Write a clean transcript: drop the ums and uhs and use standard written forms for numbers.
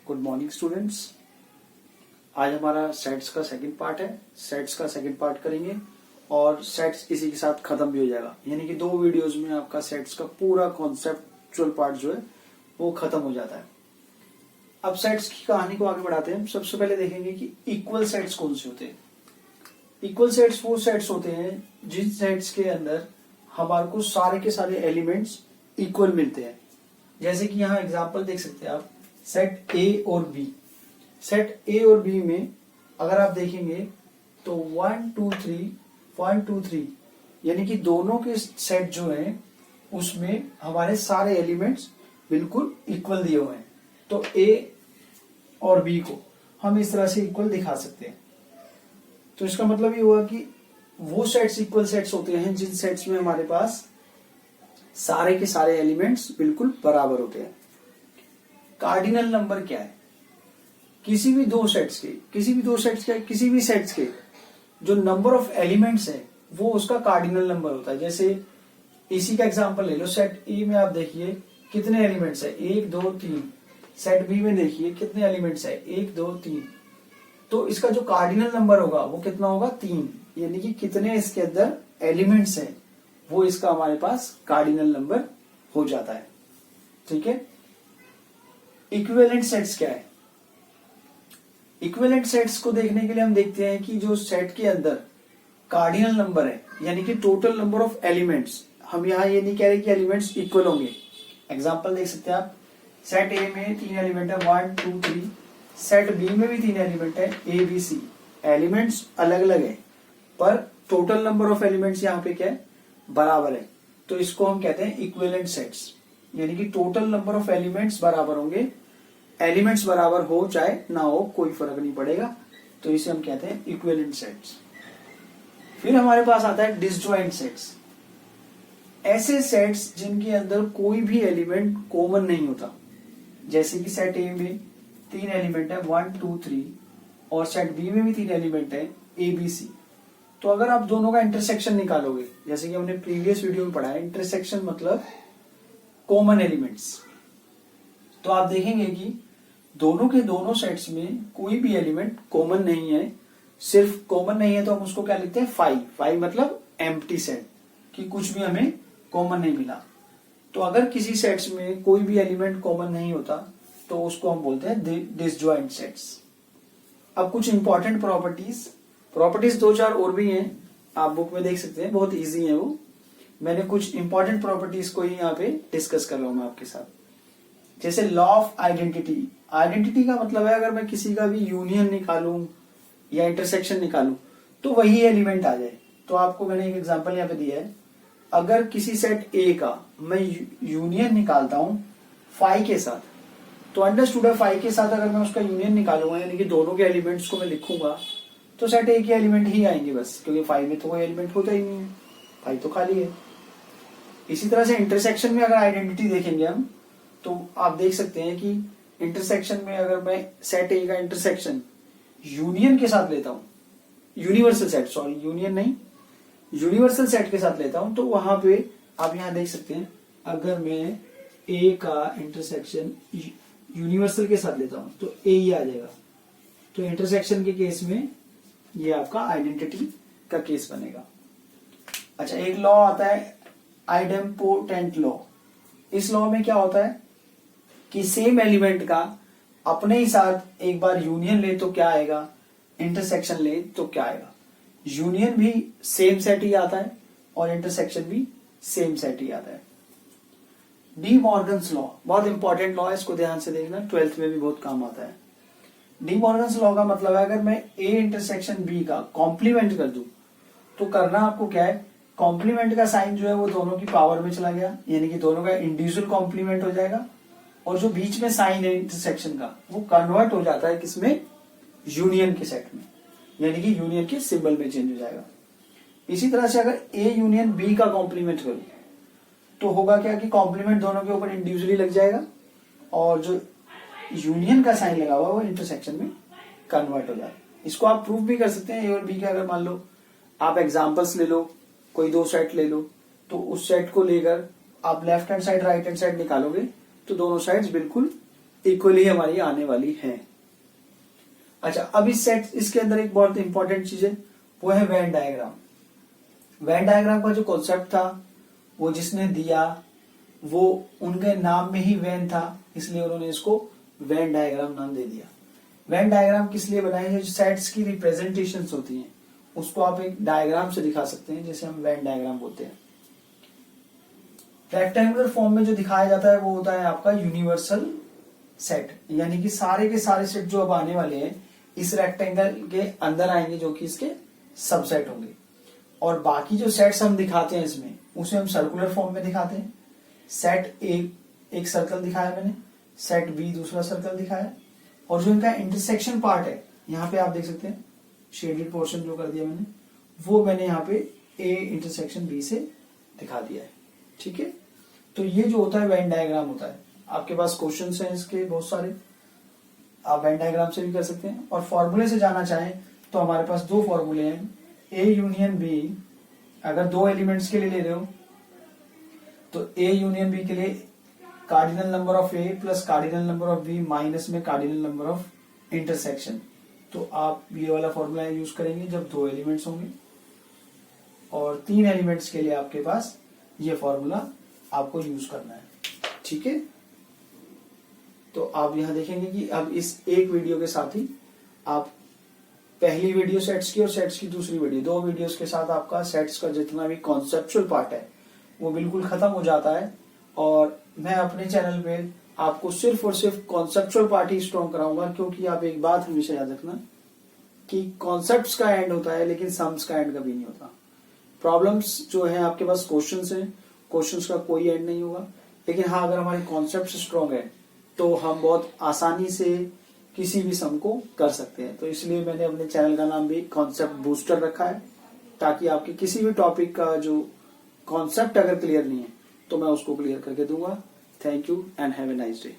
Good morning students. आज हमारा sets का सेकंड पार्ट है। सेट्स का सेकंड पार्ट करेंगे और सेट्स इसी के साथ खत्म भी हो जाएगा, यानी कि 2 वीडियोस में आपका सेट्स का पूरा कॉन्सेप्चुअल पार्ट जो है वो खत्म हो जाता है। अब सेट्स की कहानी को आगे बढ़ाते हैं। सबसे पहले देखेंगे कि इक्वल सेट्स कौन से होते हैं। इक्वल सेट्स वो सेट्स होते हैं जिन सेट्स के अंदर हमारे को सारे के सारे एलिमेंट्स इक्वल मिलते हैं। जैसे कि यहाँ एग्जांपल देख सकते हैं आप, सेट ए और बी। सेट ए और बी में अगर आप देखेंगे तो 1 2 3 1 2 3 यानी कि दोनों के सेट जो है उसमें हमारे सारे एलिमेंट्स बिल्कुल इक्वल दिए हुए हैं। तो ए और बी को हम इस तरह से इक्वल दिखा सकते हैं। तो इसका मतलब ये हुआ कि वो सेट्स इक्वल सेट्स होते हैं जिन सेट्स में हमारे पास सारे के सारे एलिमेंट्स बिल्कुल बराबर होते हैं। कार्डिनल नंबर क्या है? किसी भी दो सेट्स के जो नंबर ऑफ एलिमेंट्स है वो उसका कार्डिनल नंबर होता है। जैसे इसी का एग्जांपल ले लो, सेट ए में आप देखिए कितने एलिमेंट्स है, 1 2 3। सेट बी में देखिए कितने एलिमेंट्स है, 1 2 3। तो इसका जो कार्डिनल नंबर होगा वो कितना होगा, 3। यानी कि कितने इसके अंदर एलिमेंट्स है वो इसका हमारे पास कार्डिनल नंबर हो जाता है। ठीक है। इक्विवेलेंट सेट्स क्या है? इक्विवेलेंट सेट्स को देखने के लिए हम देखते हैं कि जो सेट के अंदर कार्डिनल नंबर है यानी कि टोटल नंबर ऑफ एलिमेंट्स, हम यहाँ ये नहीं कह रहे कि एलिमेंट्स इक्वल होंगे। एग्जांपल देख सकते हैं आप, सेट ए में 3 एलिमेंट है 1 2 3। सेट बी में भी 3 एलिमेंट है ए बी सी। एलिमेंट्स अलग अलग है पर टोटल नंबर ऑफ एलिमेंट्स यहाँ पे क्या है, बराबर है। तो इसको हम कहते हैं इक्विवेलेंट सेट्स, यानी कि टोटल नंबर ऑफ एलिमेंट्स बराबर होंगे। एलिमेंट्स बराबर हो चाहे ना हो कोई फर्क नहीं पड़ेगा, तो इसे हम कहते हैं इक्विवेलेंट सेट्स। फिर हमारे पास आता है डिसजॉइंट सेट्स। ऐसे सेट्स जिनके अंदर कोई भी एलिमेंट कॉमन नहीं होता। जैसे कि सेट ए में 3 एलिमेंट है 1 2 3 और सेट बी में भी 3 एलिमेंट है ए बी सी। तो अगर आप दोनों का इंटरसेक्शन निकालोगे, जैसे कि हमने प्रीवियस वीडियो में पढ़ा है, इंटरसेक्शन मतलब कॉमन एलिमेंट्स, तो आप देखेंगे कि दोनों के दोनों सेट्स में कोई भी एलिमेंट कॉमन नहीं है। सिर्फ कॉमन नहीं है तो हम उसको क्या लिखते हैं, फाई मतलब एम्प्टी सेट, कि कुछ भी हमें कॉमन नहीं मिला। तो अगर किसी सेट्स में कोई भी एलिमेंट कॉमन नहीं होता तो उसको हम बोलते हैं डिसजॉइंट सेट्स। अब कुछ इंपॉर्टेंट प्रॉपर्टीज 2-4 और भी हैं, आप बुक में देख सकते हैं, बहुत इजी है वो। मैंने कुछ इंपॉर्टेंट प्रॉपर्टीज को ही यहाँ पे डिस्कस कर रहा हूं मैं आपके साथ। जैसे लॉ ऑफ आइडेंटिटी। आइडेंटिटी का मतलब है अगर मैं किसी का भी यूनियन निकालूं या इंटरसेक्शन निकालूं तो वही एलिमेंट आ जाए। तो आपको मैंने एक एग्जांपल यहाँ पे दिया है, अगर किसी सेट ए का मैं यूनियन निकालता हूं फाई के साथ, तो अंडरस्टूड है फाई के साथ अगर मैं उसका यूनियन निकालूंगा यानी कि दोनों के एलिमेंट्स को मैं लिखूंगा तो सेट ए के एलिमेंट ही आएंगे बस, क्योंकि फाई में तो कोई एलिमेंट होता ही नहीं है, फाई तो खाली है। इसी तरह से इंटरसेक्शन में अगर आइडेंटिटी देखेंगे हम तो आप देख सकते हैं कि इंटरसेक्शन में अगर मैं सेट ए का इंटरसेक्शन यूनियन के साथ लेता हूं, यूनिवर्सल सेट, सॉरी यूनियन नहीं, यूनिवर्सल सेट के साथ लेता हूं, तो वहां पे आप यहां देख सकते हैं अगर मैं ए का इंटरसेक्शन यूनिवर्सल के साथ लेता हूं तो ए ही आ जाएगा। तो इंटरसेक्शन के केस में ये आपका आइडेंटिटी का केस बनेगा। अच्छा, एक लॉ आता है आइडेम्पोटेंट लॉ। इस लॉ में क्या होता है कि सेम एलिमेंट का अपने ही साथ एक बार यूनियन ले तो क्या आएगा, इंटरसेक्शन ले तो क्या आएगा। यूनियन भी सेम सेट ही आता है और इंटरसेक्शन भी सेम सेट ही आता है। डी मॉर्गन्स लॉ बहुत इंपॉर्टेंट लॉ है, इसको ध्यान से देखना, 12th में भी बहुत काम आता है। डी मॉर्गन्स लॉ का मतलब है अगर मैं ए इंटरसेक्शन बी का कॉम्प्लीमेंट कर दूं तो करना आपको क्या है, कॉम्प्लीमेंट का साइन जो है वो दोनों की पावर में चला गया, यानी कि दोनों का इंडिविजुअल कॉम्प्लीमेंट हो जाएगा, और जो बीच में साइन है इंटरसेक्शन का वो कन्वर्ट हो जाता है किसमें, यूनियन के सेट में, यानी कि यूनियन के सिंबल में चेंज हो जाएगा। इसी तरह से अगर ए यूनियन बी का कॉम्प्लीमेंट करूं तो होगा क्या कि कॉम्प्लीमेंट दोनों के ऊपर इंडिविजुअली लग जाएगा और जो यूनियन का साइन लगा हुआ वो इंटरसेक्शन में कन्वर्ट हो जाएगा। इसको आप प्रूफ भी कर सकते हैं। ए और बी के अगर मान लो आप एग्जांपल्स ले लो, कोई 2 सेट ले लो, तो उस सेट को लेकर आप left hand side right hand side निकालोगे तो दोनों साइड्स बिल्कुल इक्वली हमारी आने वाली है। अच्छा, अब इस सेट इसके अंदर एक बहुत इंपॉर्टेंट चीज है, वो है वेन डायग्राम। वेन डायग्राम का जो कॉन्सेप्ट था वो जिसने दिया वो उनके नाम में ही वेन था, इसलिए उन्होंने इसको वेन डायग्राम नाम दे दिया। वेन डायग्राम किस लिए बनाई है? जो सेट्स की रिप्रेजेंटेशंस होती हैं उसको आप एक डायग्राम से दिखा सकते हैं, जैसे हम वेन डायग्राम बोलते हैं। रेक्टेंगुलर फॉर्म में जो दिखाया जाता है वो होता है आपका यूनिवर्सल सेट, यानी कि सारे के सारे सेट जो अब आने वाले हैं इस रेक्टेंगल के अंदर आएंगे, जो कि इसके सबसेट होंगे। और बाकी जो सेट्स हम दिखाते हैं इसमें, उसे हम सर्कुलर फॉर्म में दिखाते हैं। सेट ए एक सर्कल दिखाया मैंने, सेट बी दूसरा सर्कल दिखाया, और जो इनका इंटरसेक्शन पार्ट है यहाँ पे आप देख सकते हैं, शेडेड पोर्शन जो कर दिया मैंने, वो मैंने यहाँ पे ए इंटरसेक्शन बी से दिखा दिया है। ठीक है, तो ये जो होता है वेन डायग्राम होता है। आपके पास क्वेश्चंस हैं इसके बहुत सारे, आप वेन डायग्राम से भी कर सकते हैं। और फॉर्मूले से जाना चाहें तो हमारे पास दो फॉर्मूले हैं, ए यूनियन बी। अगर दो एलिमेंट्स के लिए ले रहे हो तो ए यूनियन बी के लिए cardinal number of A plus cardinal number of B minus में कार्डिनल नंबर ऑफ इंटरसेक्शन। तो आप ये वाला फॉर्मूला यूज करेंगे जब दो एलिमेंट्स होंगे, और तीन एलिमेंट्स के लिए आपके पास ये फॉर्मूला आपको यूज करना है। ठीक है, तो आप यहां देखेंगे कि अब इस एक वीडियो के साथ ही आप पहली वीडियो सेट्स की और सेट्स की दूसरी वीडियो, दो वीडियोस के साथ आपका सेट्स का जितना भी कॉन्सेप्चुअल पार्ट है वो बिल्कुल खत्म हो जाता है। और मैं अपने चैनल पे आपको सिर्फ और सिर्फ कॉन्सेप्चुअल पार्ट ही स्ट्रॉन्ग कराऊंगा, क्योंकि आप एक बात हमेशा याद रखना कि कॉन्सेप्ट्स का एंड होता है लेकिन सम्स का एंड कभी नहीं होता। प्रॉब्लम्स जो है आपके पास क्वेश्चंस हैं, क्वेश्चंस का कोई एंड नहीं होगा, लेकिन हाँ अगर हमारे कॉन्सेप्ट स्ट्रॉन्ग है तो हम बहुत आसानी से किसी भी सम को कर सकते हैं। तो इसलिए मैंने अपने चैनल का नाम भी कॉन्सेप्ट बूस्टर रखा है, ताकि आपके किसी भी टॉपिक का जो कॉन्सेप्ट अगर क्लियर नहीं है तो मैं उसको क्लियर करके दूंगा। Thank you and have a nice day.